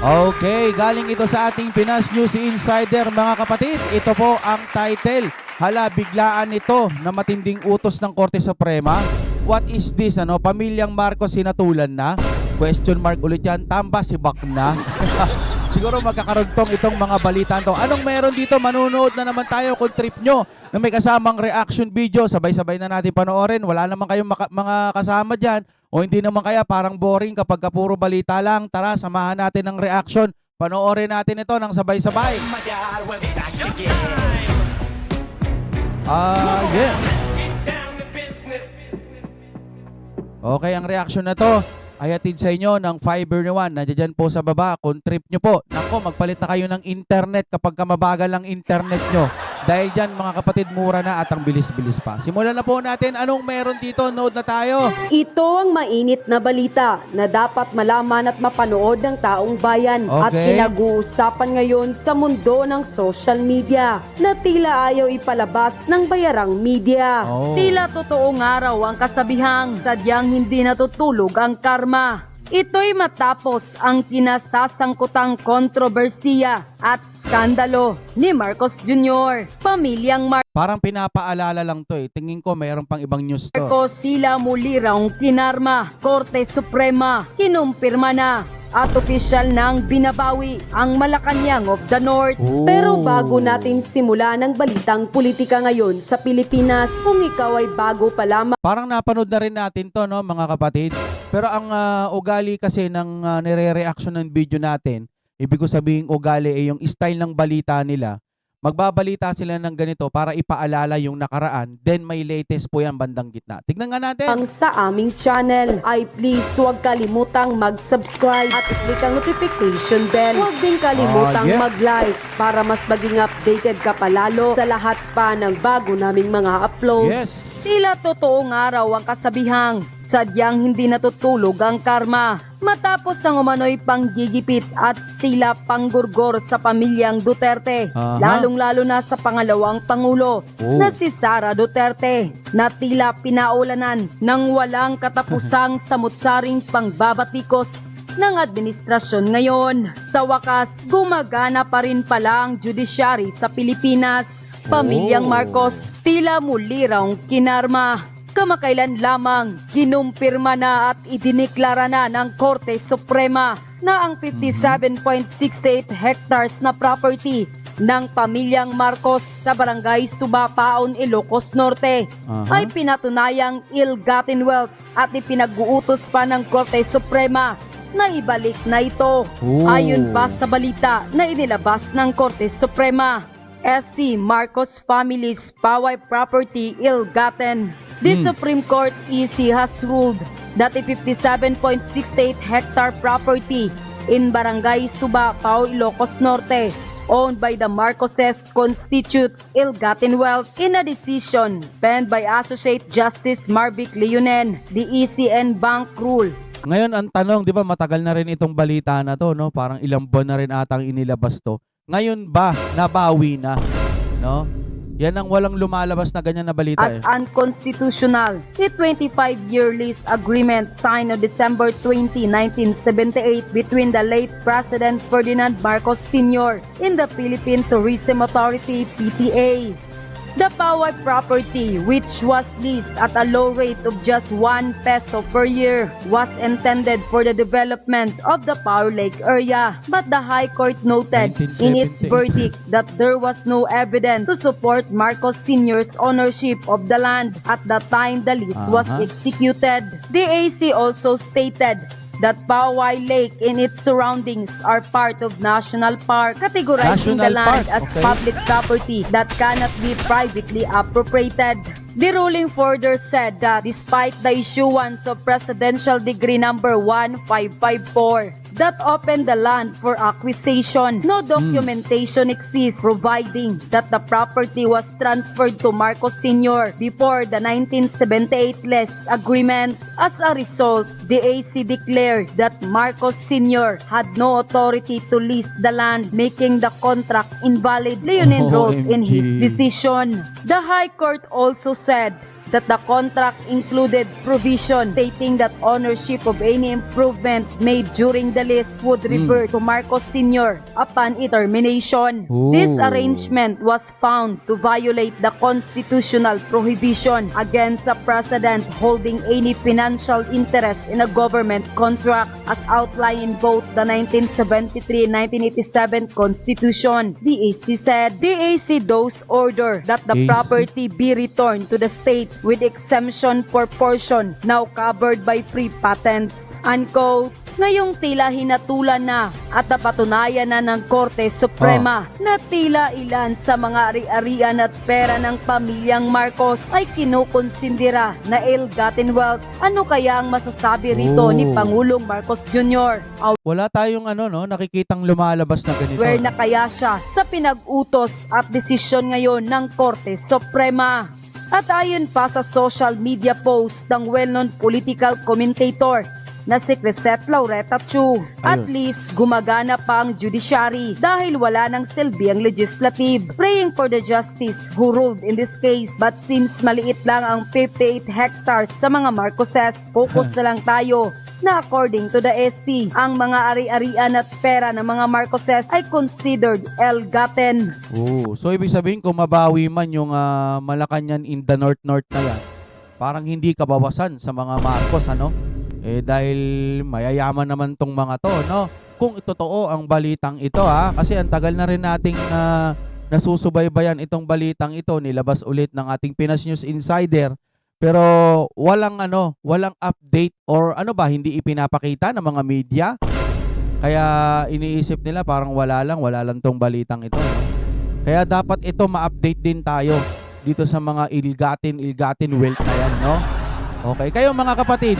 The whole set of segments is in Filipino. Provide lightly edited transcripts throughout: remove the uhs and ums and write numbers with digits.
Okay, galing ito sa ating Pinas News Insider mga kapatid. Ito po ang title. Hala, biglaan ito na matinding utos ng Korte Suprema. What is this? Pamilyang Marcos hinatulan na? Question mark ulit yan. Tamba si Bakna. Siguro magkakarugtong itong mga balita to. Anong meron dito? Manunood na naman tayo kung trip nyo na may kasamang reaction video. Sabay-sabay na natin panoorin. Wala naman kayong mga kasama dyan. O hindi naman kaya parang boring kapag puro balita lang. Tara, samahan natin ng reaction. Panoorin natin ito ng sabay-sabay. Yeah. Okay, ang reaction na to ay hatid sa inyo ng Fiber ni Juan. Nandiyan po sa baba. Kung trip nyo po, nako, magpalit na kayo ng internet kapag mabagal ang internet nyo. Dahil dyan, mga kapatid, mura na at ang bilis-bilis pa. Simulan na po natin. Anong meron dito? Nood na tayo. Ito ang mainit na balita na dapat malaman at mapanood ng taong bayan at Okay. pinag-uusapan ngayon sa mundo ng social media na tila ayaw ipalabas ng bayarang media. Oh. Tila totoong araw ang kasabihang sadyang hindi natutulog ang karma. Ito'y matapos ang kinasasangkutang kontrobersiya at skandalo ni Marcos Jr. Pamilyang Parang pinapaalala lang to eh. Tingin ko mayroon pang ibang news to. Marcos sila muli raw kinarma. Korte Suprema kinumpirma na at opisyal nang binabawi ang Malacanang of the North. Oh. Pero bago natin simula ng balitang politika ngayon sa Pilipinas, kung ikaw ay bago pa lamang Parang napanood na rin natin to, no, mga kapatid. Pero ang ugali kasi ng nire-reaction ng video natin, ibig ko sabihin ugali ay yung style ng balita nila. Magbabalita sila ng ganito para ipaalala yung nakaraan, then may latest po yan bandang gitna. Tignan nga natin. sa aming channel, ay please huwag kalimutang mag-subscribe at i-click ang notification bell. Huwag din kalimutang Yeah. mag-like para mas maging updated ka palalo sa lahat pa ng bago naming mga upload. Yes. Tila totoong araw ang kasabihang sadyang hindi natutulog ang karma. Matapos ang umano'y panggigipit at tila panggurgor sa pamilyang Duterte, Aha. lalong-lalo na sa pangalawang pangulo Oh. na si Sara Duterte, na tila pinaulanan ng walang katapusang samutsaring pangbabatikos ng administrasyon ngayon. Sa wakas, gumagana pa rin pala ang judiciary sa Pilipinas. Pamilyang Oh. Marcos, tila muli raw kinarma. Kamakailan lamang, kinumpirma na at idiniklara na ng Korte Suprema na ang 57.68 hectares na property ng pamilyang Marcos sa barangay Subapaon, Ilocos Norte Aha. ay pinatunayang ill-gotten wealth at ipinag-uutos pa ng Korte Suprema na ibalik na ito. Oh. Ayon pa sa balita na inilabas ng Korte Suprema, SC Marcos family's Paway property ill-gotten. The Supreme Court EC has ruled that a 57.68 hectare property in Barangay Suba, Pao, Ilocos Norte, owned by the Marcoses, constitutes ill-gotten wealth in a decision penned by Associate Justice Marvic Leonen, the ECN Bank Rule. Ngayon ang tanong, 'di ba, matagal na rin itong balita na 'to, no? Parang ilang buwan na rin atang inilabas 'to. Ngayon ba nabawi na, no? Yan ang walang lumalabas na ganyan na balita eh. As unconstitutional, the 25-year lease agreement signed on December 20, 1978 between the late President Ferdinand Marcos Sr. and the Philippine Tourism Authority, PTA. The Paway property, which was leased at a low rate of just 1 peso per year, was intended for the development of the Power Lake area. But the High Court noted in its 1970. verdict that there was no evidence to support Marcos Sr.'s ownership of the land at the time the lease was Aha. executed. The AC also stated that Paway Lake and its surroundings are part of National Park, categorizing the National land Park, as okay. public property that cannot be privately appropriated. The ruling further said that despite the issuance of Presidential Decree number 1554 that opened the land for acquisition, no documentation exists providing that the property was transferred to Marcos Sr. before the 1978 lease agreement. As a result, the AC declared that Marcos Sr. had no authority to lease the land, making the contract invalid. Leonin wrote in his OMG. decision. The High Court also said that the contract included provision stating that ownership of any improvement made during the lease would revert to Marcos Sr. upon its termination. This Ooh. arrangement was found to violate the constitutional prohibition against the president holding any financial interest in a government contract as outlined in both the 1973 and 1987 Constitution. DAC said, DAC those order that the AC. property be returned to the state with exemption for portion now covered by free patents. Unquote. Ngayong tila hinatulan na at napatunayan na ng Korte Suprema na tila ilan sa mga ari-arian at pera ng pamilyang Marcos ay kinukonsindira na ill-gotten wealth. Ano kaya ang masasabi rito ni Pangulong Marcos Jr.? Wala tayong nakikitang lumalabas na ganito. Where na kaya siya sa pinag-utos at desisyon ngayon ng Korte Suprema? At ayon pa sa social media post ng well-known political commentator na si Crisette Laureta Chu, at Ayun. least gumagana pa ang judiciary dahil wala nang silbi ang legislative. Praying for the justice who ruled in this case, but since maliit lang ang 58 hectares sa mga Marcoses, focus na lang tayo na according to the SC, ang mga ari-arian at pera ng mga Marcoses ay considered ill-gotten. Oh, so ibig sabihin kung mabawi man yung Malacanang in the north-north na yan, parang hindi kabawasan sa mga Marcos, dahil mayayaman naman tong mga to, Kung totoo ang balitang ito, kasi ang tagal na rin nating nasusubaybayan itong balitang ito, nilabas ulit ng ating Pinas News Insider, pero walang update or hindi ipinapakita ng mga media. Kaya iniisip nila parang wala lang tong balitang ito. Kaya dapat ito ma-update din tayo dito sa mga ill-gotten wealth na yan, Okay, kayo mga kapatid,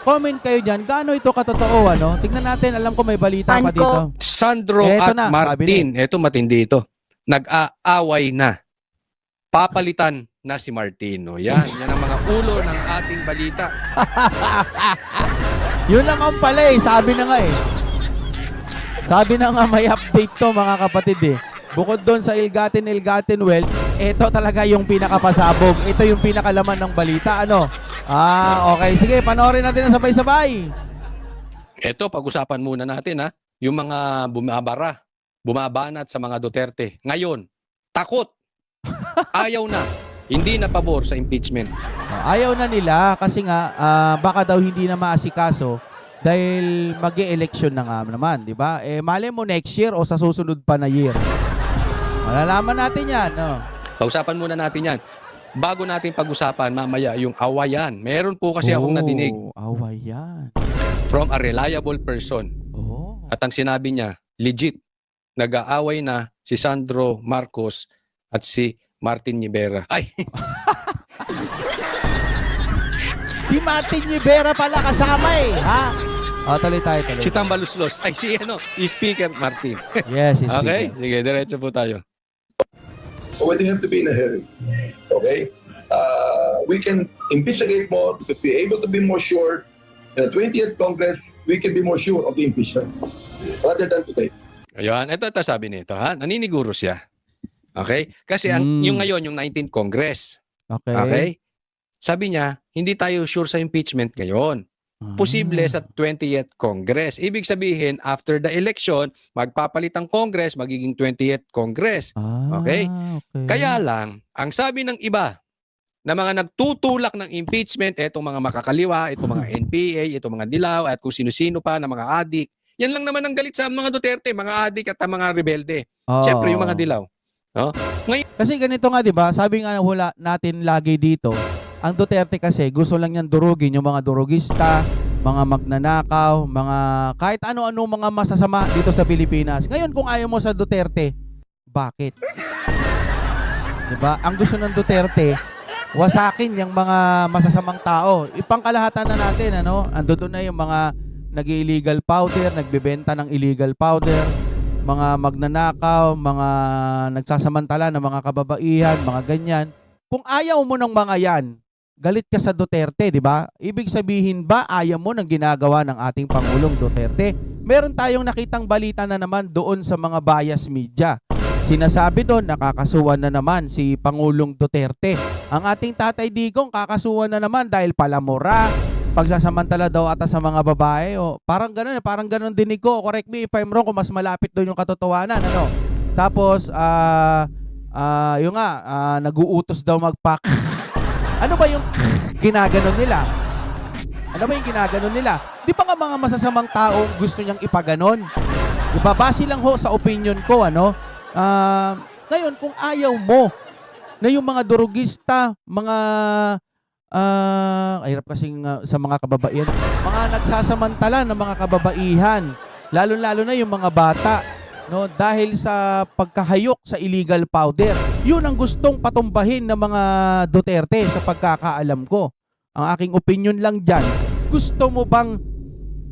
comment kayo dyan, gaano ito katotoo, Tignan natin, alam ko may balita pa dito. Sandro Eto at na, Martin, eto matindi ito. Nag-aaway na. Papalitan na si Martino. Yan ang mga ulo ng ating balita. Yun naman pala sabi na nga Sabi na nga may update to mga kapatid Bukod doon sa ill-gotten wealth, ito talaga yung pinakapasabog. Ito yung pinakalaman ng balita, okay. Sige, panoorin natin ang sabay-sabay. Eto, pag-usapan muna natin yung mga bumabanat sa mga Duterte. Ngayon, takot. Ayaw na. Hindi na pabor sa impeachment. Ayaw na nila kasi nga baka daw hindi na maasikaso dahil mag-e-election na nga naman, di ba? Malay mo next year o sa susunod pa na year. Malalaman natin yan, Pag-usapan muna natin yan. Bago natin pag-usapan mamaya yung awayan. Meron po kasi akong nadinig Awayan. from a reliable person. Oh. At ang sinabi niya, legit, nag-aaway na si Sandro Marcos at si Martin Rivera. Ay, Si Martin Rivera pala kasama ha? Tuloy tayo. si Tambaluslos. Ay, si Speaker Martin. Yes, is Okay, sige, diretso po tayo. We don't have to be in a hurry. Okay? We can investigate more to be able to be more sure. In the 20th Congress, we can be more sure of the impeachment rather than today. Ayun, ito sabi nito, naniniguro siya. Okay? Kasi yung ngayon, yung 19th Congress. Okay. Okay? Sabi niya, hindi tayo sure sa impeachment ngayon. Posible sa 20th Congress. Ibig sabihin, after the election, magpapalit ang Congress, magiging 20th Congress. Okay? Kaya lang, ang sabi ng iba na mga nagtutulak ng impeachment, etong mga makakaliwa, itong mga NPA, itong mga dilaw, at kung sino-sino pa na mga adik, yan lang naman ang galit sa mga Duterte, mga adik at mga rebelde. Siyempre, yung mga dilaw. Kasi ganito nga, di ba? Sabi nga hula natin lagi dito, ang Duterte kasi gusto lang niyang durugin yung mga durugista, mga magnanakaw, mga kahit ano-ano mga masasama dito sa Pilipinas. Ngayon kung ayaw mo sa Duterte, bakit? Diba? Ang gusto ng Duterte, wasakin yung mga masasamang tao. Ipangkalahatan na natin, Ando doon na yung mga nag-illegal powder, nagbebenta ng illegal powder, mga magnanakaw, mga nagsasamantala ng mga kababaihan, mga ganyan. Kung ayaw mo ng mga yan, galit ka sa Duterte, di ba? Ibig sabihin ba ayaw mo ng ginagawa ng ating Pangulong Duterte? Meron tayong nakitang balita na naman doon sa mga bias media. Sinasabi doon, nakakasuhan na naman si Pangulong Duterte. Ang ating Tatay Digong, kakasuhan na naman dahil palamura, pagsasamantala daw ata sa mga babae. O, parang ganun dinig ko. Correct me if I'm wrong kung mas malapit doon yung katotohanan. Ano? Tapos, yung nga, nag-uutos daw mag-pack. Ano ba yung ginaganon nila? Ano ba yung ginaganon nila? Di ba nga mga masasamang tao gusto niyang ipaganon? Diba? Base lang ho sa opinion ko, ano? Ngayon, kung ayaw mo na yung mga durugista, mga hirap kasing sa mga kababaihan, mga nagsasamantala ng mga kababaihan, lalo-lalo na yung mga bata, no, dahil sa pagkahayok sa illegal powder. Yun ang gustong patumbahin ng mga Duterte sa pagkakaalam ko. Ang aking opinion lang dyan, gusto mo bang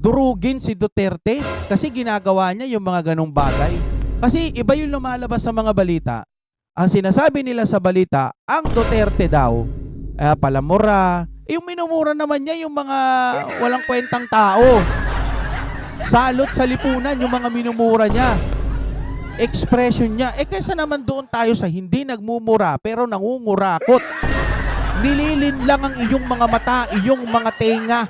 durugin si Duterte kasi ginagawa niya yung mga ganong bagay? Kasi iba yung lumalabas sa mga balita. Ang sinasabi nila sa balita, ang Duterte daw, palamura, yung minumura naman niya yung mga walang kwentang tao. Salot sa lipunan yung mga minumura niya. Expression niya. Kaysa naman doon tayo sa hindi nagmumura pero nangungurakot. Nililin lang ang iyong mga mata, iyong mga tenga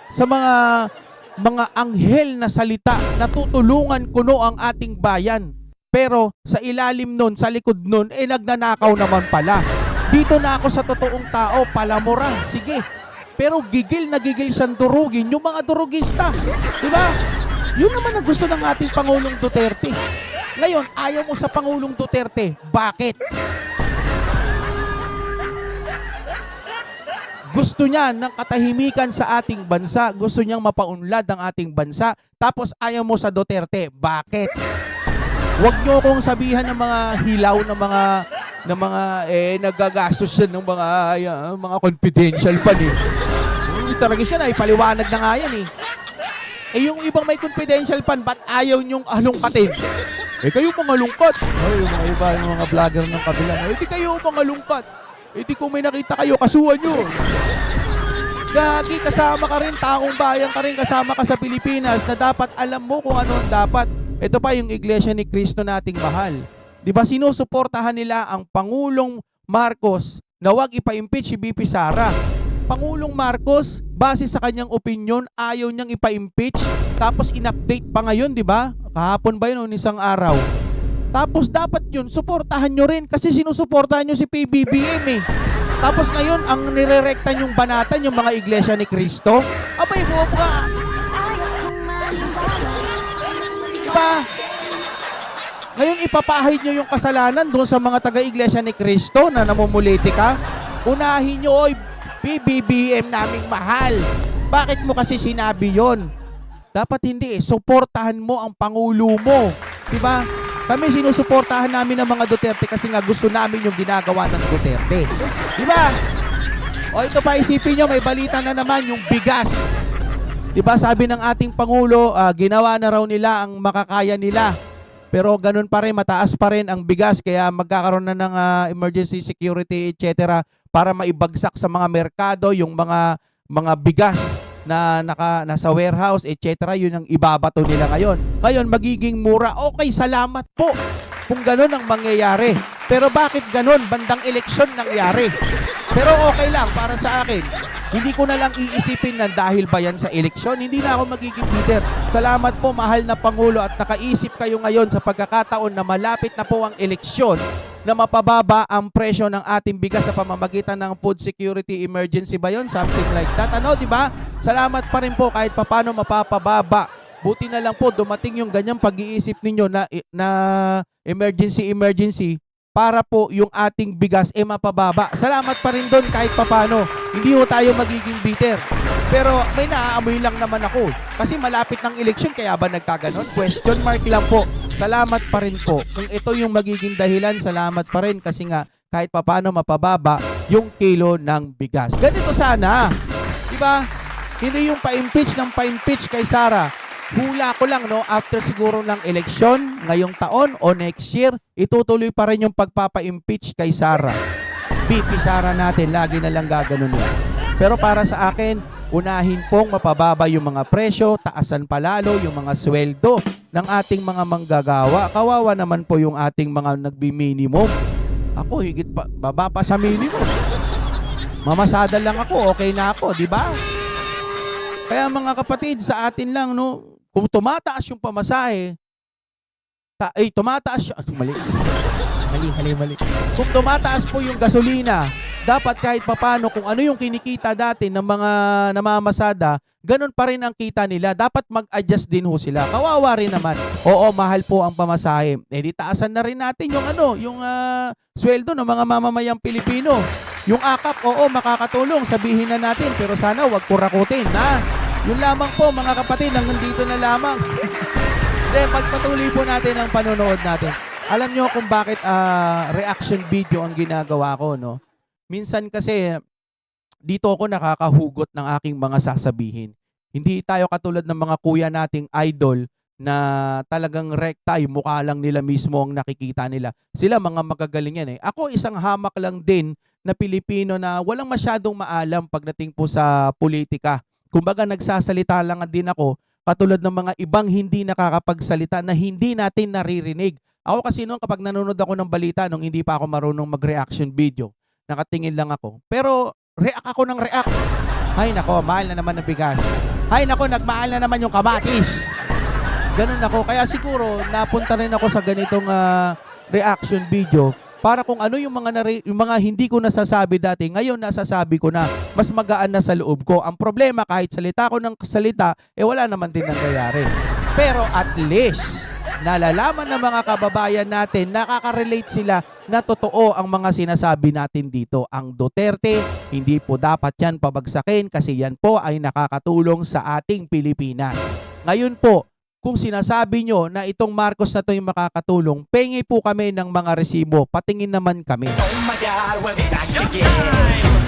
sa mga anghel na salita na tutulungan kuno ang ating bayan. Pero sa ilalim nun, sa likod nun, nagnanakaw naman pala. Dito na ako sa totoong tao, palamura. Sige. Pero gigil na gigil siyang durugin yung mga durugista. Diba? Yun naman ang gusto ng ating Pangulong Duterte. Ngayon, ayaw mo sa Pangulong Duterte. Bakit? Gusto niya ng katahimikan sa ating bansa. Gusto niyang mapaunlad ang ating bansa. Tapos ayaw mo sa Duterte. Bakit? Huwag niyo akong sabihan ng mga hilaw na mga nagagastos siya ng mga confidential fund eh. Talaga siya na ipaliwanag na nga yan eh. Yung ibang may confidential fund, ba't ayaw niyong alungkatin? Kayo mga lungkat. Yung mga iba, yung mga vlogger ng kabila. Di kayo mga lungkat. Di kung may nakita kayo, kasuhan nyo. Gagi, kasama ka rin, taong bayan ka rin, kasama ka sa Pilipinas na dapat alam mo kung ano ang dapat. Ito pa yung Iglesia ni Cristo nating mahal. Di ba sinusuportahan nila ang Pangulong Marcos na wag ipa-impeach si BP Sara. Pangulong Marcos, base sa kanyang opinion, ayaw niyang ipa-impeach. Tapos in-update pa ngayon, di ba? Kahapon ba yun o isang araw? Tapos dapat yun, suportahan nyo rin kasi sinusuportahan nyo si PBBM eh. Tapos ngayon, ang nirerekta nyong banatan yung mga Iglesia ni Cristo. Abay, huwag ka. Diba? Ngayon, ipapahid nyo yung kasalanan doon sa mga taga-Iglesia ni Cristo na namumuliti ka. Unahin nyo, oy, PBBM naming mahal. Bakit mo kasi sinabi yon? Dapat hindi eh. Suportahan mo ang Pangulo mo. Diba? Kami sinusuportahan namin ng mga Duterte kasi nga gusto namin yung ginagawa ng Duterte. Diba? O ito pa, isipin nyo, may balita na naman yung bigas. Diba sabi ng ating Pangulo, ginawa na raw nila ang makakaya nila. Pero ganun pa rin, mataas pa rin ang bigas. Kaya magkakaroon na ng emergency security, etc. para maibagsak sa mga merkado yung mga bigas na nasa warehouse, etc. Yun ang ibabato nila ngayon. Ngayon, magiging mura. Okay, salamat po kung ganun ang mangyayari. Pero bakit ganun? Bandang eleksyon nangyari. Pero okay lang para sa akin. Hindi ko na lang iisipin na dahil ba yan sa eleksyon. Hindi na ako magiging bitter. Salamat po, mahal na Pangulo, at nakaisip kayo ngayon sa pagkakataon na malapit na po ang eleksyon na mapababa ang presyo ng ating bigas sa pamamagitan ng food security emergency ba yun? Something like that. Ano, di ba? Salamat pa rin po kahit papano mapapababa. Buti na lang po dumating yung ganyang pag-iisip ninyo na emergency para po yung ating bigas mapababa. Salamat pa rin doon kahit papano. Hindi ho tayo magiging bitter. Pero may naaamoy lang naman ako. Kasi malapit ng eleksyon, kaya ba nagkaganon? Question mark lang po. Salamat pa rin po. Kung ito yung magiging dahilan, salamat pa rin kasi nga kahit papano mapababa yung kilo ng bigas. Ganito sana. Diba? Hindi yung pa-impeach ng pa-impeach kay Sara. Hula ko lang, no, after siguro ng eleksyon, ngayong taon o next year, itutuloy pa rin yung pagpapa-impeach kay Sara. BP Sara natin, lagi na lang gaganon yan. Pero para sa akin, Unahin pong mapababa yung mga presyo, taasan palalo yung mga sweldo ng ating mga manggagawa. Kawawa naman po yung ating mga nagbi-minimum. Ako, higit pa, baba pa sa minimum. Mamasada lang ako, okay na ako, di ba? Kaya mga kapatid, sa atin lang, no, kung tumataas yung pamasahe, tumataas yung, mali. Kung tumataas po yung gasolina, dapat kahit papano kung ano yung kinikita dati ng mga namamasada, ganun pa rin ang kita nila. Dapat mag-adjust din ho sila. Kawawa rin naman. Oo, mahal po ang pamasahe. Di taasan na rin natin yung sweldo ng mga mamamayang Pilipino. Yung akap, oo, makakatulong, sabihin na natin, pero sana wag kurakutin, na. Yun lamang po mga kapatid, hanggang dito na lamang. Then, pagpatuloy po natin ang panonood natin. Alam nyo kung bakit reaction video ang ginagawa ko, no? Minsan kasi, dito ako nakakahugot ng aking mga sasabihin. Hindi tayo katulad ng mga kuya nating idol na talagang rekta, yung mukha lang nila mismo ang nakikita nila. Sila mga magagaling yan eh. Ako isang hamak lang din na Pilipino na walang masyadong maalam pagdating po sa politika. Kumbaga nagsasalita lang din ako katulad ng mga ibang hindi nakakapagsalita na hindi natin naririnig. Ako kasi noon kapag nanonood ako ng balita nung hindi pa ako marunong mag-reaction video, nakatingin lang ako. Pero react ako ng react. Ay nako, mahal na naman ng bigas. Ay nako, nagmahal na naman yung kamatis. Ganun ako. Kaya siguro napunta rin ako sa ganitong reaction video para kung ano yung mga hindi ko nasasabi dati, ngayon nasasabi ko na, mas magaan na sa loob ko. Ang problema, kahit salita ko ng salita, wala naman din nangyayari. Pero at least, nalalaman ng mga kababayan natin, nakaka-relate sila na totoo ang mga sinasabi natin dito. Ang Duterte, hindi po dapat yan pabagsakin kasi yan po ay nakakatulong sa ating Pilipinas. Ngayon po, kung sinasabi nyo na itong Marcos na to yung makakatulong, pengi po kami ng mga resibo. Patingin naman kami. Oh my God, we're back again.